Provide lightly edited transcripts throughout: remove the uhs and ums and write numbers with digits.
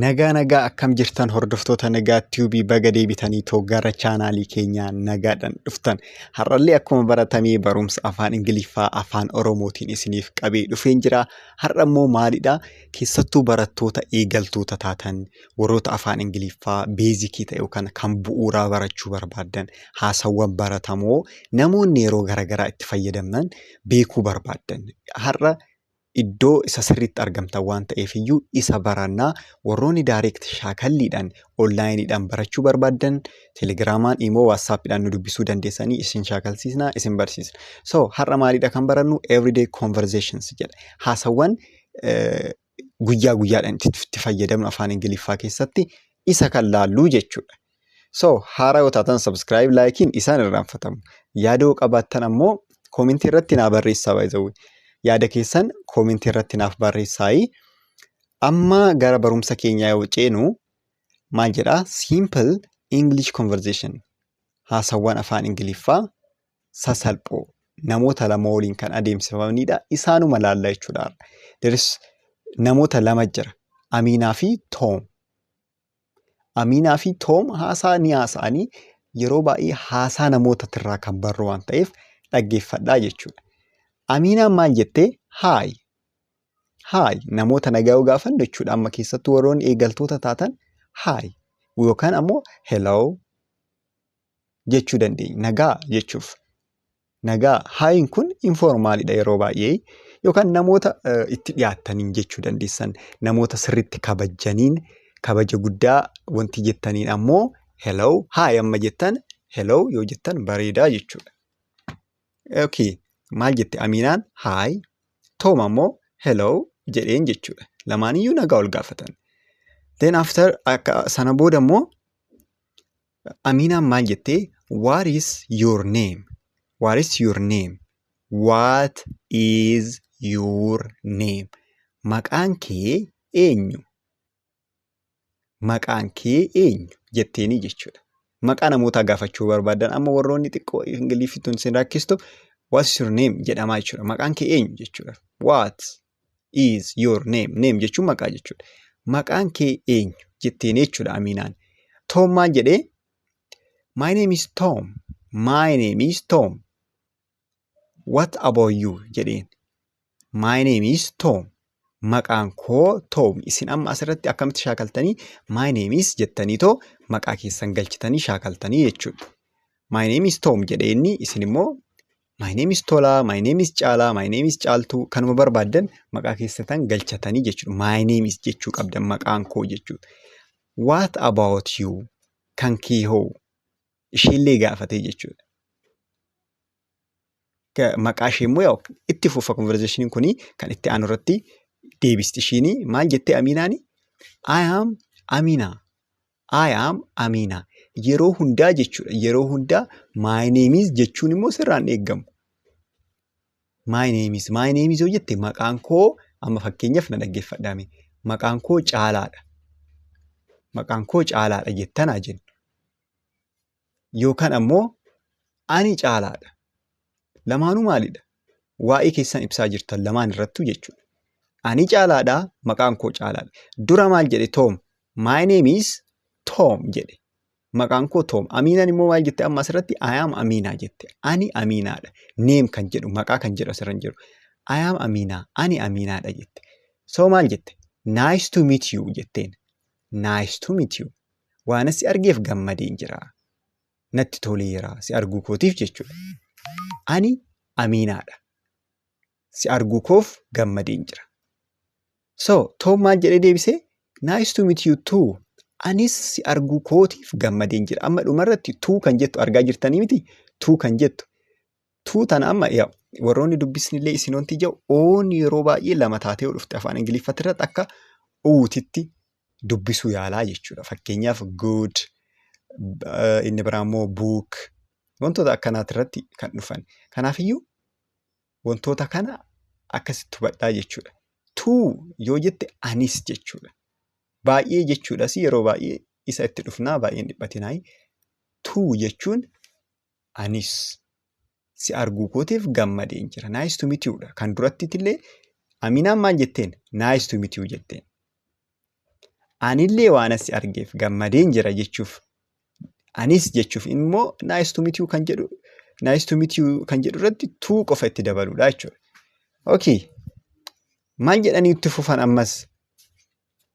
Nagaa akkam jirtan hordoftoota nagaa tiዩbii baga deebitanii gara chaanaalii keenyaa nagaadhaan dhuftan. Har'allee akkuma baratamee barumsa afaan Ingiliffaa afaan Oromootiin isiniif qabee dhufeen jira. Har'a immoo maalidhaa? Keessattuu barattoota eegaltoota taatan warroota afaan Ingiliffaa beezikii ta'e yookaan kan bu'uuraa barachuu barbaadan haasawwan baratamoo namoonni yeroo garaagaraa itti fayyadaman beekuu barbaadan. Har'a iddoo isa sirriitti argamtan waan ta'eefiyyuu isa barannaa. Warroonni direct shaakalliidhaan onlaayiniidhaan barachuu barbaadan teelegiraamaan immoo waatsaappiidhaan nu dubbisuu dandeessanii isin shaakalsiisnaa isin barsiisna. So har'a maalidha kan barannu everyday conversations jedha. Haasawwan guyyaa guyyaadhaan itti fayyadamnu afaan Ingiliffaa keessatti isa kan laalluu jechuudha. So haaraa yoo taatan subscribe laayikiin isaan irraanfatamu. Yaada yoo qabaattan ammoo koomentii irratti naa barreessaa baay'ee. Yaada keessan koomentii irratti naaf barreessaayi. Amma gara barumsa keenyaa yoo ceenu maal jedhaa? Simple English conversation. Haasawwan afaan Ingiliffaa sasalphoo namoota lama waliin kan adeemsifamanidha. Isaanuma laallaa jechuudha. Namoota lama jira. Aminaa fi Toom. Aminaa fi Toom haasaa ni haasa'anii yeroo baay'ee haasaa namoota irraa kan barru waan ta'eef dhaggeeffadhaa jechuudha. Aminaan maal jettee? Haay. Haay namoota nagaa yoo gaafannu jechuudha. Amma keessattuu warroonni eegaltoota taatan haay yookaan ammoo hello jechuu dandeenya. Nagaa jechuuf. Nagaa haayiin kun informaalidha yeroo baay'ee yookaan namoota itti dhiyaattaniin jechuu dandeessan. Namoota sirriitti kabajaniin kabaja guddaa wanti jettaniin ammoo hello haay amma jettan hello yoo jettan bareedaa jechuudha. Okay. Maal jette Aminaan? Haay. Toom ammoo hello jedheen jechuudha. Lamaaniyyuu nagaa ol gaafatan. Then after sana booda immoo Aminaan maal jettee? What is your name? What is your name? What is your name? Maqaan kee eenyu? Maqaan kee eenyu jetteeni jechuudha. Maqaa namootaa gaafachuu barbaadan amma warroonni xiqqoo Ingiliffituun isin rakkistu what is your name jedhamaa jechuudha. Maqaan kee eenyu jechuudha. What is your name? Name jechuun maqaa jechuudha. Maqaan kee eenyu jetteen jechuudha Aminaan. Toom maal jedhee? My name is Tom. My name is Tom. What about you jedheen. My name is Tom. Maqaan koo Tom. Isin amma asirratti akkamitti shaakaltanii my name is jettanii too maqaa keessan galchitanii shaakaltanii jechuudha. My name is Tom jedheenni isin immoo my name is Tolaa, my name is Caalaa, my name is Caaltuu kanuma barbaadan maqaa keessatan galchatanii jechuudha. My name is jechuu qabdan maqaan koo jechuudha. What about you? Kan kee hoo? Isheellee gaafatee jechuudha. Maqaa ishee immoo itti fufa conversationiin kunii kan itti aanu irratti deebisti ishiinii maal jettee Aminaani? I am Amina. I am Amina. Yeroo hundaa jechuudha. Yeroo hundaa my name is jechuun immoo sirraan eeggamu. My name is yoo jette maqaan koo amma fakkeenyaaf na dhaggeeffadhaame. Maqaan koo Caalaadha. Maqaan koo Caalaadha jettanaa jennu. Yookaan ammoo ani Caalaadha. Lamaanuu maalidha? Waa'ee keessan ibsaa jirtan lamaan irrattuu jechuudha. Ani Caalaadha, maqaan koo Caalaadha. Dura maal jedhe Toom? My name is Tom jedhe. Maqaan koo Toom. Aminaan immoo maal jette amma asirratti? I am Aminaa jette. Ani Aminaadha. Name kan jedhu maqaa kan jedhu asirra hin jiru. I am Aminaa. Ani Aminaadha jette. So maal jette? Nice to meet you jetteen. Nice to meet you. Waan si argeef gammadeen jira. Natti toleera si arguu kootiif jechuudha. Ani Aminaadha. Si arguu koof gammadeen jira. So Toom maal jedhee deebisee? Nice to meet you too. Anis si arguu kootiif gammadeen jira. Amma dhumarratti tuu kan jettu argaa jirtanii miti? Tuu kan jettu. Tuu tana amma warroonni dubbisnillee isinoonti jiru oon yeroo baay'ee lama taatee dhufte afaan Ingiliffatti irratti akka uutitti dubbisuu yaalaa jechuudha. Fakkeenyaaf good, inni biraa immoo book wantoota akkanaati irratti kan dhufan. Kanaafiyyuu wantoota kana akkasitti hubadhaa jechuudha. Tuu yoo jette anis jechuudha. Baay'ee jechuudhas yeroo baay'ee isa itti dhufnaa baay'een dhiphatinaayi. Tuu jechuun anis si arguu kootiif gammadeen jira. Nice to meet you dha. Kan duratti illee Aminaan maal jetteen? Nice to meet you jetteen. Anillee waan asi argeef gammadeen jira jechuuf. Anis jechuuf immoo nice to meet you kan jedhu irratti tuu qofa itti dabaluudha jechuudha. Okay. Maal jedhanii itti fufan ammas?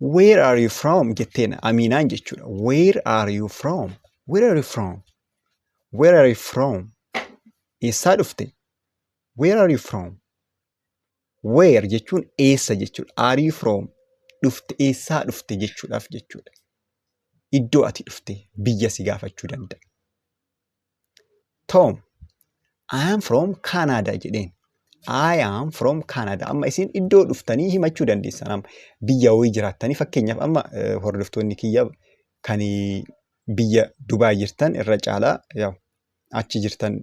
Where are you from jetteen Aminaan jechuudha. Where are you from? Where are you from? Where are you from? Eessaa dhufte? Where are you from? Where jechuun eessa jechuudha. Are you from? Dhufte eessaa dhufte jechuudhaaf jechuudha. Iddoo ati dhufte biyya si gaafachuu danda'a. Tom, I am from Canada jedheen. I am from Canada. Amma isin iddoo dhuftanii himachuu dandeessan. Amma biyya wayii jiraattanii fakkeenyaaf amma hordoftoonni kiyya kan biyya Dubaay jirtan irra caalaa achi jirtan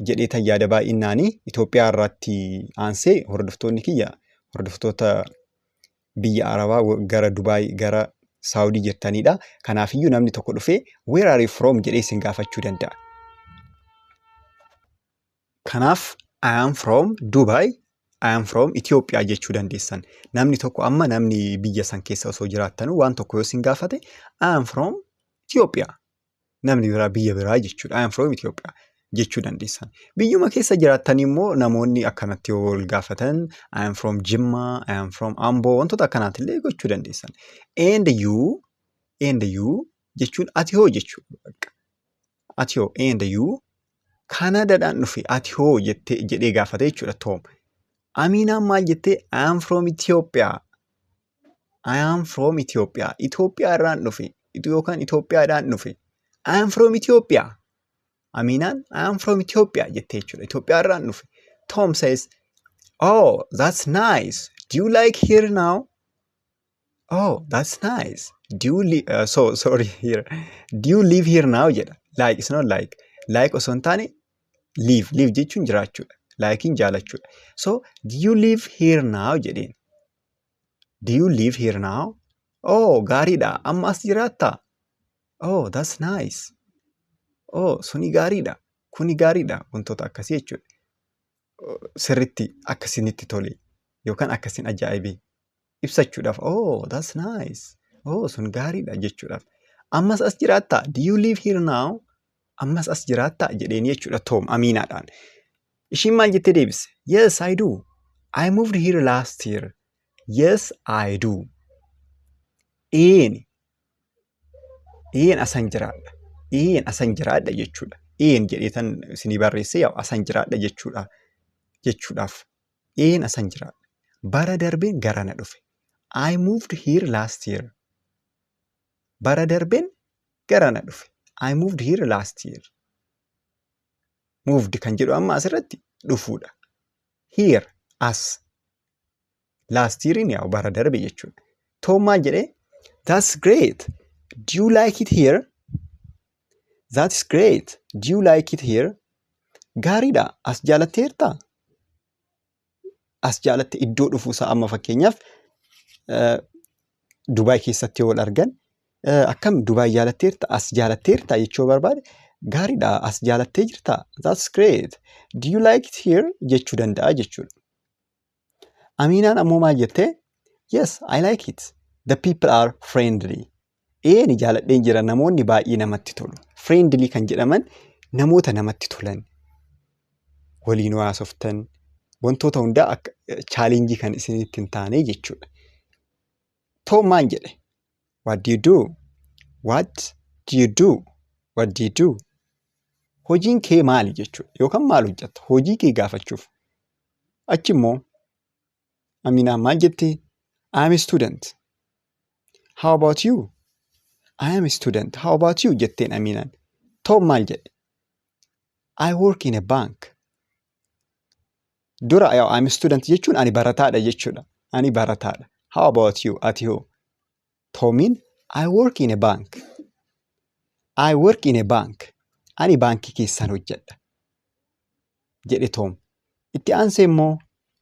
jedhee yaada baay'inaanii Itoophiyaa irratti aansee hordoftoonni kiyya hordoftoota biyya Arabaa gara Dubaay gara Saawudii jirtanidha. Kanaafiyyuu namni tokko dhufee where are you from jedhee isin gaafachuu danda'a. Kanaaf I am from Dubai, I am from Ethiopia jechuu dandeessan. Namni tokko amma namni biyya san keessa osoo jiraattanuu waan tokko yoo isin gaafate I am from Ethiopia. Namni biraa biyya biraa jechuudha. I am from Ethiopia jechuu dandeessan. Biyyuma keessa jiraattan immoo namoonni akkanatti yoo wal gaafatan I am from Jimma, I am from Ambo wantoota akkanaatillee gochuu dandeessan. And you jechuun ati hoo jechuudha. Ati hoo and you Canadaadhaan dhufe ati hoo jedhee gaafate jechuudha Tom. Aminaan maal jettee I am from Ethiopia. I am from Ethiopia. Itoophiyaa irraan dhufe yookaan Itoophiyaadhaan dhufe. I am from Ethiopia. Aminaan I am from Ethiopia jettee jechuudha. Itoophiyaa irraan dhufe. Tom says, oh, that's nice. Do you like here now? Oh, that's nice. Do you live Do you live here now jedha. Like it's not like osoo hin taane live jechuun jiraachuudha. Likein jaalachuudha. So do you live here now jedheen. Do you live here now? Oh, gaariidha. Amma as jiraatta. Oh, that's nice. Oh, suni gaariidha. Kuni gaariidha. Wantoota akkasii jechuudha. Sirriitti akkasinitti tole yookaan akkasin ajaa'ibe ibsachuudhaaf. Oh, that's nice. Oh, sun gaariidha jechuudhaaf. Ammas as jiraatta. Do you live here now? Ammas as jiraatta jedheen jechuudha Tom Aminaadhaan. Ishiin maal jettee deebise? Yes, I do. I moved here last year. Yes, I do. Een asan jiraadha. Een asan jiraadha jechuudha. Een jedheetan isinii barreesse asan jiraadha jechuudhaaf. Een asan jiraadha. Bara darbeen garana dhufe. I moved here last year. Bara darbeen garana dhufe. I moved here last year. Moved kan jedhu amma asirratti dhufuudha. Here as. Last year in bara darbe jechuudha. Tom maal jedhee? That's great. Do you like it here? That's great. Do you like it here? Gaariidha. As jaalatteerta? As jaalatte iddoo dhufuusaa amma fakkeenyaaf Dubaay keessatti wal argan akkam Dubaay jaalatteerta? As jaalatteerta jechuu barbaade gaariidha. As jaalattee jirta? That's great. Do you like it here? Jechuu danda'a jechuudha. Aminaan ammoo maal jettee? Yes, I like it. The people are friendly. Ni jaaladheen jira. Namoonni baay'ee namatti tolu. Friendly kan jedhaman namoota namatti tolan. Waliin haasoftan. Wantoota hundaa akka chaalenjii kan isinitti hin taane jechuudha. Tom maal jedhe? What do you do? What do you do? What do you do? Hojiin kee maali jechuudha. Yookaan maal hojjetta? Hojii kee gaafachuuf. Achi immoo Aminaan maal jettee? I am a student. How about you? I am a student. How about you? Jetteen Aminaan. Tom maal jedhe? I work in a bank. Dura I'm a student jechuun ani barataadha jechuudha. Ani barataadha. How about you? Ati hoo? Tomiin I work in a bank. I work in a bank. Ani baankii keessan hojjedha. Jedhe Tom. Itti aansee immoo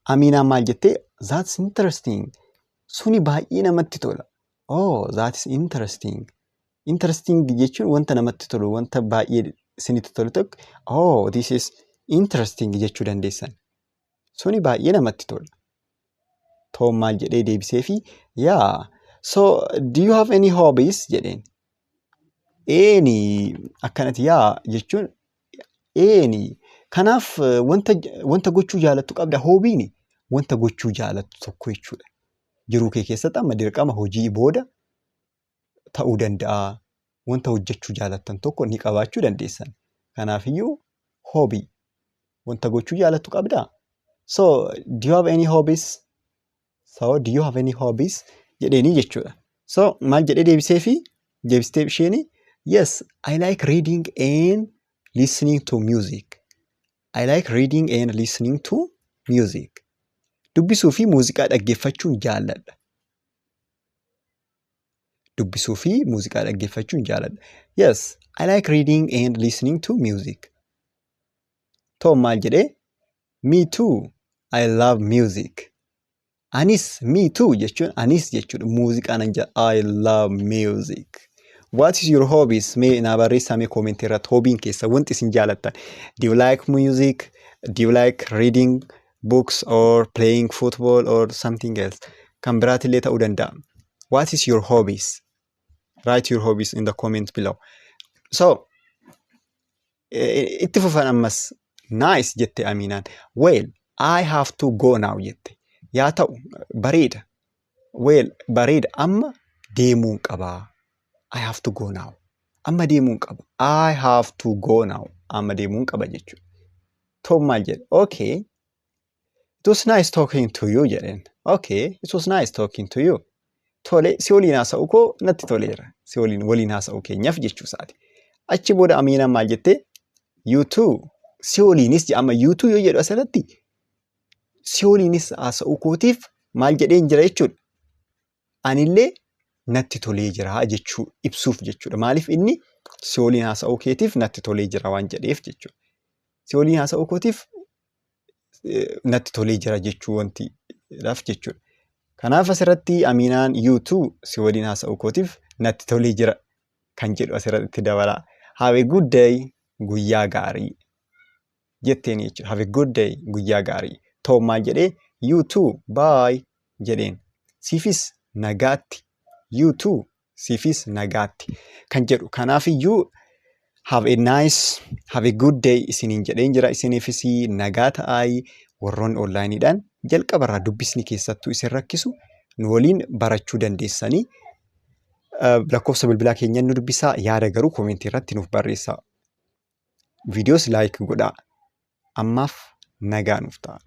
Aminaan maal jettee? That's interesting. Suni baay'ee namatti tola. Oh, that's interesting. Interesting jechuun wanta namatti tolu, wanta baay'ee isinitti tolu tokko. Oh, this is interesting jechuu dandeessan. Suni baay'ee namatti tola. Tom maal jedhee deebisee fi yaa So do you have any hobbies jedheen. Eeni akkanatti yaa jechuun eeni kanaaf wanta gochuu jaalattu qabda. Hoobiin wanta gochuu jaalattu tokko jechuudha. Jiruu kee keessatti amma dirqama hojii booda ta'uu danda'a. Wanta hojjechuu jaalattan tokko ni qabaachuu dandeessan. Kanaafiyyuu hoobii wanta gochuu jaalattu qabda. So do you have any hobbies? So do you have any hobbies? jedheeni jechuudha. So maal jedhee deebistee isheeni? Yes, I like reading and listening to music. I like reading and listening to music. Dubbisuu fi muuziqaa dhaggeeffachuun jaalladha. Dubbisuu fi muuziqaa dhaggeeffachuun jaalladha. Yes, I like reading and listening to music. Tom maal jedhee? Me too, I love music. Anis, me too jechuun anis jechuudha. Muuziqaan anja I love music. What is your hobbies? Mee naa barreessaa mee comment irratti hobbiin keessa wanti isin jaalattan. Do you like music? Do you like reading books or playing football or something else? Kan biraatillee ta'uu danda'a. What is your hobbies? Write your hobbies in the comment below. So itti fufan ammas nice jette Aminaan. Well, I have to go now jette. Yaa ta'u bareeda. Well, bareeda amma deemuun qabaa. I have to go now. Amma deemuun qaba. I have to go now. Amma deemuun qaba jechuudha. Tom maal jedhe? Okay. It was nice talking to you jedheen. Okay. It was nice talking to you. Tole, si waliin haasa'u koo natti toleera. Si waliin haasa'u keenyaaf jechuu isaati. Achi booda Aminaan maal jette? You too. Si waliinis amma you too yoo jedhu asirratti si waliinis haasa'u kootiif maal jedheen jira jechuudha. Anillee natti tolee jira jechuu ibsuuf jechuudha. Maaliif inni si waliin haasa'u keetiif natti tolee jira waan jedheef jechuudha. Si waliin haasa'u kootiif natti tolee jira jechuu wanti dhaaf jechuudha. Kanaaf asirratti Aminaan you too si waliin haasa'u kootiif natti tolee jira kan jedhu asirratti dabala. Have a good day, guyyaa gaarii jetteen jechuudha. Have a good day, guyyaa gaarii. Tom maal jedhee? You too, bye jedheen. Siifis nagaatti. You too, siifis nagaatti kan jedhu. Kanaafiyyuu have a good day isiniin jedheen jira. Isiniifis nagaa ta'aa. Warroon onlineidhaan jalqabarraa dubbisni keessattuu isin rakkisu nu waliin barachuu dandeessanii. Lakkoofsa bilbilaa keenya nu dubbisaa. Yaada garuu koomentii irratti nuuf barreessaa. Viidiyoos like godhaa. Ammaaf nagaa nuuf ta'a.